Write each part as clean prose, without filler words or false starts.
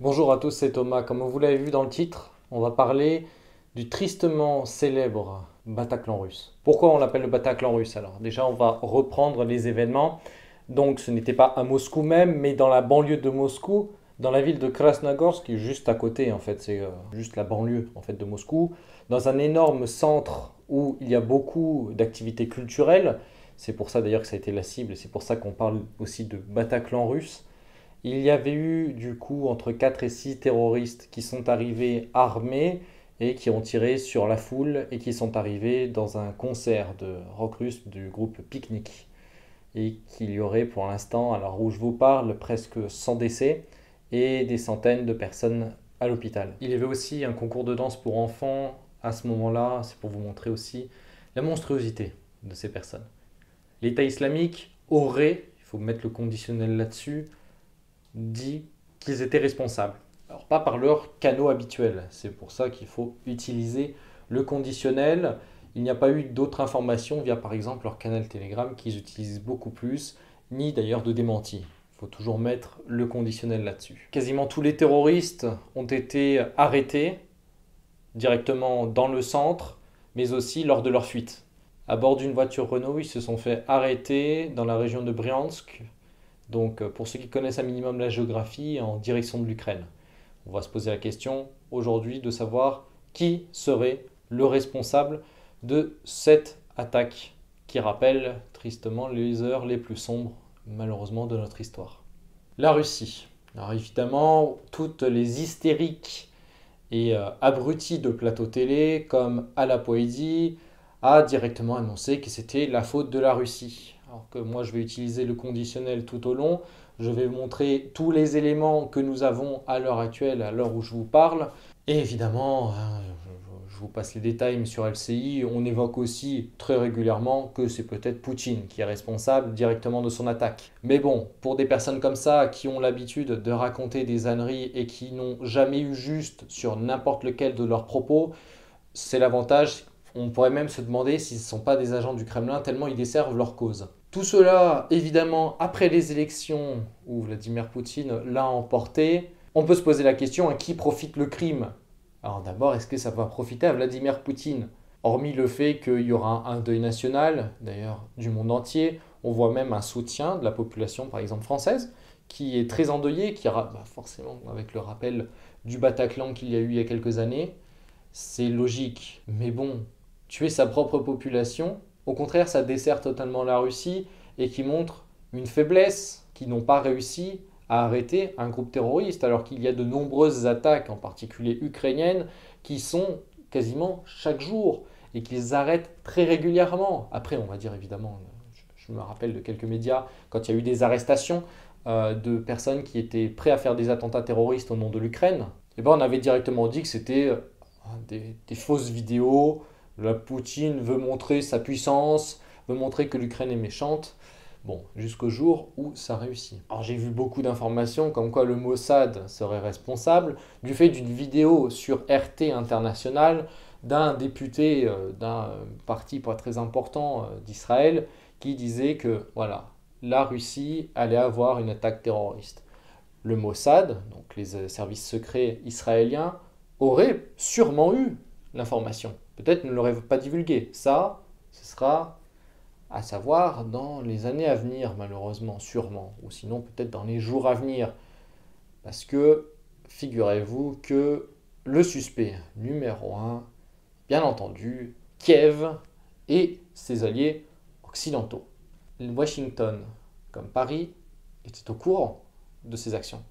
Bonjour à tous, c'est Thomas. Comme vous l'avez vu dans le titre, on va parler du tristement célèbre Bataclan russe. Pourquoi on l'appelle le Bataclan russe alors? Déjà, on va reprendre les événements. Donc, ce n'était pas à Moscou même, mais dans la banlieue de Moscou, dans la ville de Krasnogorsk, qui est juste à côté en fait, c'est juste la banlieue en fait de Moscou, dans un énorme centre où il y a beaucoup d'activités culturelles. C'est pour ça d'ailleurs que ça a été la cible, et c'est pour ça qu'on parle aussi de Bataclan russe. Il y avait eu du coup entre 4 et 6 terroristes qui sont arrivés armés et qui ont tiré sur la foule et qui sont arrivés dans un concert de rock russe du groupe Picnic. Et qu'il y aurait pour l'instant, alors où je vous parle, presque 100 décès et des centaines de personnes à l'hôpital. Il y avait aussi un concours de danse pour enfants à ce moment-là, c'est pour vous montrer aussi la monstruosité de ces personnes. L'État islamique aurait, il faut mettre le conditionnel là-dessus, dit qu'ils étaient responsables. Alors pas par leur canaux habituels, c'est pour ça qu'il faut utiliser le conditionnel. Il n'y a pas eu d'autres informations via par exemple leur canal Telegram qu'ils utilisent beaucoup plus, ni d'ailleurs de démenti. Il faut toujours mettre le conditionnel là-dessus. Quasiment tous les terroristes ont été arrêtés directement dans le centre, mais aussi lors de leur fuite. À bord d'une voiture Renault, ils se sont fait arrêter dans la région de Bryansk, donc, pour ceux qui connaissent un minimum la géographie, en direction de l'Ukraine. On va se poser la question aujourd'hui de savoir qui serait le responsable de cette attaque qui rappelle tristement les heures les plus sombres, malheureusement, de notre histoire. La Russie. Alors évidemment, toutes les hystériques et abrutis de plateau télé, comme à la Poésie, a directement annoncé que c'était la faute de la Russie. Alors que moi, je vais utiliser le conditionnel tout au long. Je vais vous montrer tous les éléments que nous avons à l'heure actuelle, à l'heure où je vous parle. Et évidemment, je vous passe les détails, mais sur LCI, on évoque aussi très régulièrement que c'est peut-être Poutine qui est responsable directement de son attaque. Mais bon, pour des personnes comme ça, qui ont l'habitude de raconter des âneries et qui n'ont jamais eu juste sur n'importe lequel de leurs propos, c'est l'avantage. On pourrait même se demander s'ils ne sont pas des agents du Kremlin, tellement ils desservent leur cause. Tout cela, évidemment, après les élections où Vladimir Poutine l'a emporté, on peut se poser la question à qui profite le crime? Alors d'abord, est-ce que ça va profiter à Vladimir Poutine? Hormis le fait qu'il y aura un deuil national, d'ailleurs du monde entier, on voit même un soutien de la population, par exemple française, qui est très endeuillée, qui aura forcément, avec le rappel du Bataclan qu'il y a eu il y a quelques années, c'est logique. Mais bon, tuer sa propre population, au contraire, ça dessert totalement la Russie et qui montre une faiblesse, qui n'ont pas réussi à arrêter un groupe terroriste, alors qu'il y a de nombreuses attaques, en particulier ukrainiennes, qui sont quasiment chaque jour et qu'ils arrêtent très régulièrement. Après, on va dire évidemment, je me rappelle de quelques médias, quand il y a eu des arrestations de personnes qui étaient prêtes à faire des attentats terroristes au nom de l'Ukraine, et ben on avait directement dit que c'était des fausses vidéos. La Poutine veut montrer sa puissance, veut montrer que l'Ukraine est méchante. Bon, jusqu'au jour où ça réussit. Alors j'ai vu beaucoup d'informations comme quoi le Mossad serait responsable du fait d'une vidéo sur RT International d'un député d'un parti pas très important d'Israël qui disait que voilà, la Russie allait avoir une attaque terroriste. Le Mossad, donc les services secrets israéliens, aurait sûrement eu l'information. Peut-être ne l'aurait pas divulgué. Ça, ce sera à savoir dans les années à venir, malheureusement, sûrement. Ou sinon, peut-être dans les jours à venir. Parce que, figurez-vous que le suspect numéro un, bien entendu, Kiev et ses alliés occidentaux. Washington, comme Paris, était au courant de ces actions.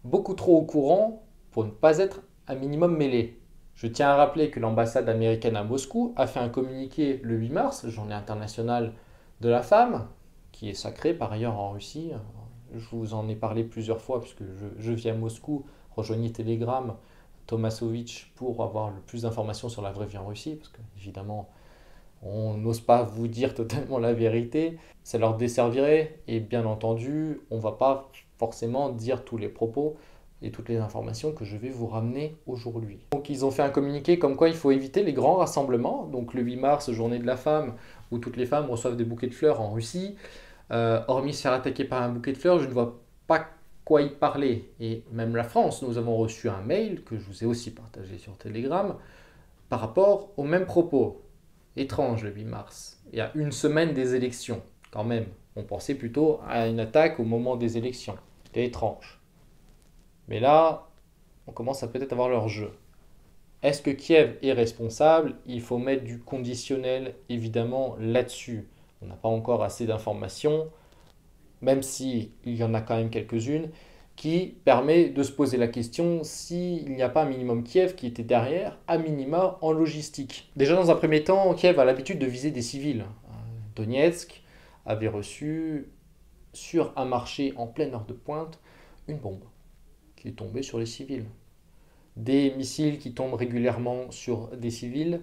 Beaucoup trop au courant pour ne pas être un minimum mêlé. Je tiens à rappeler que l'ambassade américaine à Moscou a fait un communiqué le 8 mars, journée internationale de la femme, qui est sacrée par ailleurs en Russie. Je vous en ai parlé plusieurs fois puisque je vis à Moscou. Rejoignez Telegram, Tomasovitch, pour avoir le plus d'informations sur la vraie vie en Russie, parce que évidemment, on n'ose pas vous dire totalement la vérité, ça leur desservirait, et bien entendu, on ne va pas forcément dire tous les propos et toutes les informations que je vais vous ramener aujourd'hui. Donc ils ont fait un communiqué comme quoi il faut éviter les grands rassemblements, donc le 8 mars, journée de la femme, où toutes les femmes reçoivent des bouquets de fleurs en Russie. Hormis se faire attaquer par un bouquet de fleurs, je ne vois pas quoi il parlait. Et même la France, nous avons reçu un mail que je vous ai aussi partagé sur Telegram par rapport aux mêmes propos. Étrange le 8 mars. Il y a une semaine des élections, quand même. On pensait plutôt à une attaque au moment des élections. C'était étrange. Mais là, on commence à peut-être avoir leur jeu. Est-ce que Kiev est responsable? Il faut mettre du conditionnel, évidemment, là-dessus. On n'a pas encore assez d'informations, même s'il y en a quand même quelques-unes, qui permet de se poser la question s'il n'y a pas un minimum Kiev qui était derrière, à minima en logistique. Déjà dans un premier temps, Kiev a l'habitude de viser des civils. Donetsk avait reçu sur un marché en pleine heure de pointe une bombe qui est tombée sur les civils. Des missiles qui tombent régulièrement sur des civils,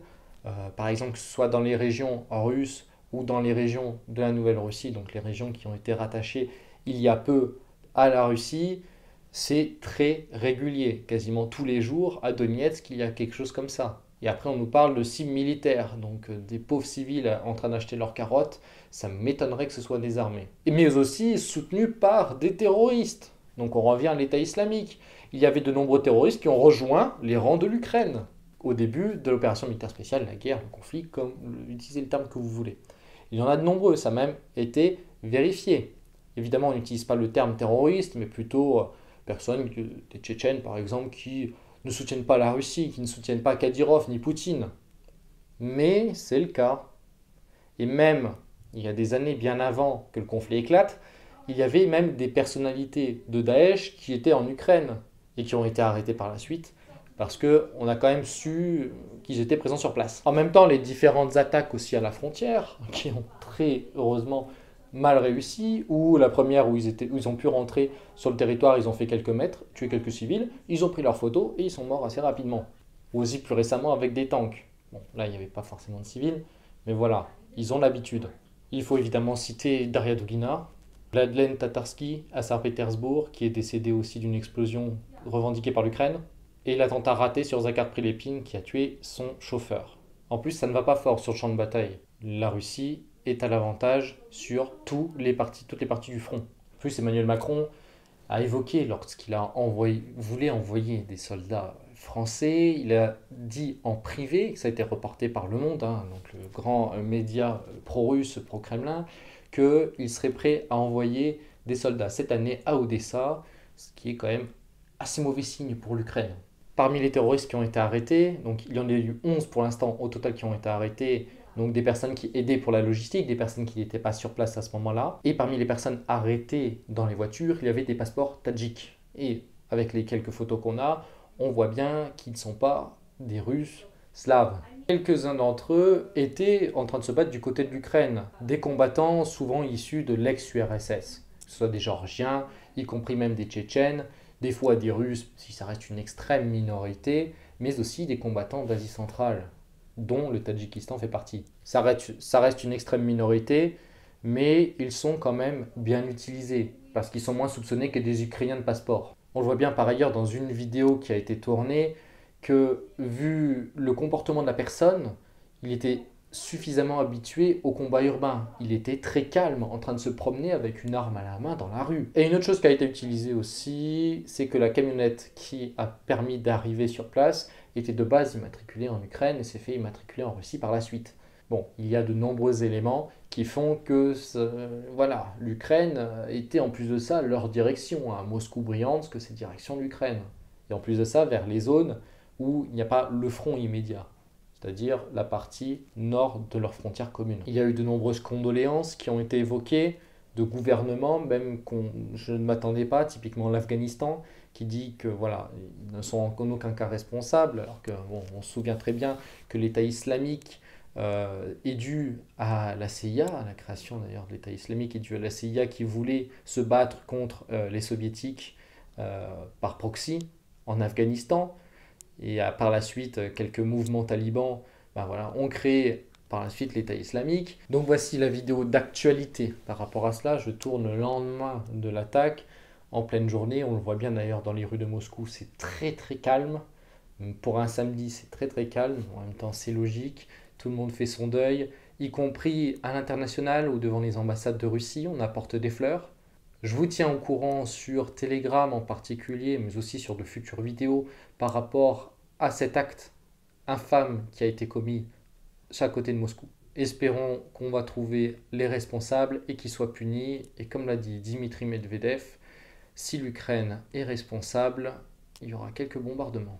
par exemple que ce soit dans les régions russes ou dans les régions de la Nouvelle-Russie, donc les régions qui ont été rattachées il y a peu à la Russie, c'est très régulier. Quasiment tous les jours, à Donetsk, il y a quelque chose comme ça. Et après, on nous parle de cibles militaires, donc des pauvres civils en train d'acheter leurs carottes, ça m'étonnerait que ce soit des armées. Mais aussi soutenus par des terroristes. Donc on revient à l'État islamique. Il y avait de nombreux terroristes qui ont rejoint les rangs de l'Ukraine au début de l'opération militaire spéciale, la guerre, le conflit, comme utilisez le terme que vous voulez. Il y en a de nombreux, ça a même été vérifié. Évidemment, on n'utilise pas le terme terroriste, mais plutôt personnes, des Tchétchènes par exemple, qui ne soutiennent pas la Russie, qui ne soutiennent pas Kadyrov ni Poutine. Mais c'est le cas. Et même, il y a des années bien avant que le conflit éclate, il y avait même des personnalités de Daesh qui étaient en Ukraine et qui ont été arrêtés par la suite parce qu'on a quand même su qu'ils étaient présents sur place. En même temps, les différentes attaques aussi à la frontière, qui ont très heureusement mal réussi, ou la première où ils ont pu rentrer sur le territoire, ils ont fait quelques mètres, tué quelques civils, ils ont pris leurs photos et ils sont morts assez rapidement. Ou aussi plus récemment avec des tanks. Bon, là, il n'y avait pas forcément de civils, mais voilà, ils ont l'habitude. Il faut évidemment citer Daria Dugina, Vladlen Tatarsky à Saint-Pétersbourg, qui est décédé aussi d'une explosion revendiquée par l'Ukraine, et l'attentat raté sur Zakhar Prilepine qui a tué son chauffeur. En plus, ça ne va pas fort sur le champ de bataille. La Russie est à l'avantage sur toutes les parties du front. En plus, Emmanuel Macron a évoqué, lorsqu'il voulait envoyer des soldats français, il a dit en privé, ça a été reporté par Le Monde, donc le grand média pro-russe, pro-Kremlin, qu'il serait prêt à envoyer des soldats cette année à Odessa, ce qui est quand même assez mauvais signe pour l'Ukraine. Parmi les terroristes qui ont été arrêtés, donc il y en a eu 11 pour l'instant au total qui ont été arrêtés, donc des personnes qui aidaient pour la logistique, des personnes qui n'étaient pas sur place à ce moment-là. Et parmi les personnes arrêtées dans les voitures, il y avait des passeports tadjiks. Et avec les quelques photos qu'on a, on voit bien qu'ils ne sont pas des Russes slaves. Quelques-uns d'entre eux étaient en train de se battre du côté de l'Ukraine, des combattants souvent issus de l'ex-URSS, que ce soit des Géorgiens, y compris même des Tchétchènes, des fois des Russes, si ça reste une extrême minorité, mais aussi des combattants d'Asie centrale, dont le Tadjikistan fait partie. Ça reste une extrême minorité, mais ils sont quand même bien utilisés, parce qu'ils sont moins soupçonnés que des Ukrainiens de passeport. On le voit bien par ailleurs dans une vidéo qui a été tournée, que vu le comportement de la personne, il était suffisamment habitué au combat urbain. Il était très calme, en train de se promener avec une arme à la main dans la rue. Et une autre chose qui a été utilisée aussi, c'est que la camionnette qui a permis d'arriver sur place était de base immatriculée en Ukraine et s'est fait immatriculer en Russie par la suite. Bon, il y a de nombreux éléments qui font que voilà, l'Ukraine était en plus de ça leur direction. Moscou-Briansk, c'est direction l'Ukraine. Et en plus de ça, vers les zones où il n'y a pas le front immédiat, c'est-à-dire la partie nord de leurs frontières communes. Il y a eu de nombreuses condoléances qui ont été évoquées, de gouvernements, même je ne m'attendais pas, typiquement l'Afghanistan, qui dit que voilà, ils ne sont en aucun cas responsables, alors que bon, on se souvient très bien que l'État islamique est dû à la CIA, à la création d'ailleurs de l'État islamique est dû à la CIA qui voulait se battre contre les soviétiques par proxy en Afghanistan. Et par la suite, quelques mouvements talibans voilà, ont créé par la suite l'État islamique. Donc voici la vidéo d'actualité par rapport à cela. Je tourne le lendemain de l'attaque, en pleine journée. On le voit bien d'ailleurs dans les rues de Moscou, c'est très très calme. Pour un samedi, c'est très très calme. En même temps, c'est logique. Tout le monde fait son deuil, y compris à l'international ou devant les ambassades de Russie. On apporte des fleurs. Je vous tiens au courant sur Telegram en particulier, mais aussi sur de futures vidéos par rapport à cet acte infâme qui a été commis à côté de Moscou. Espérons qu'on va trouver les responsables et qu'ils soient punis. Et comme l'a dit Dimitri Medvedev, si l'Ukraine est responsable, il y aura quelques bombardements.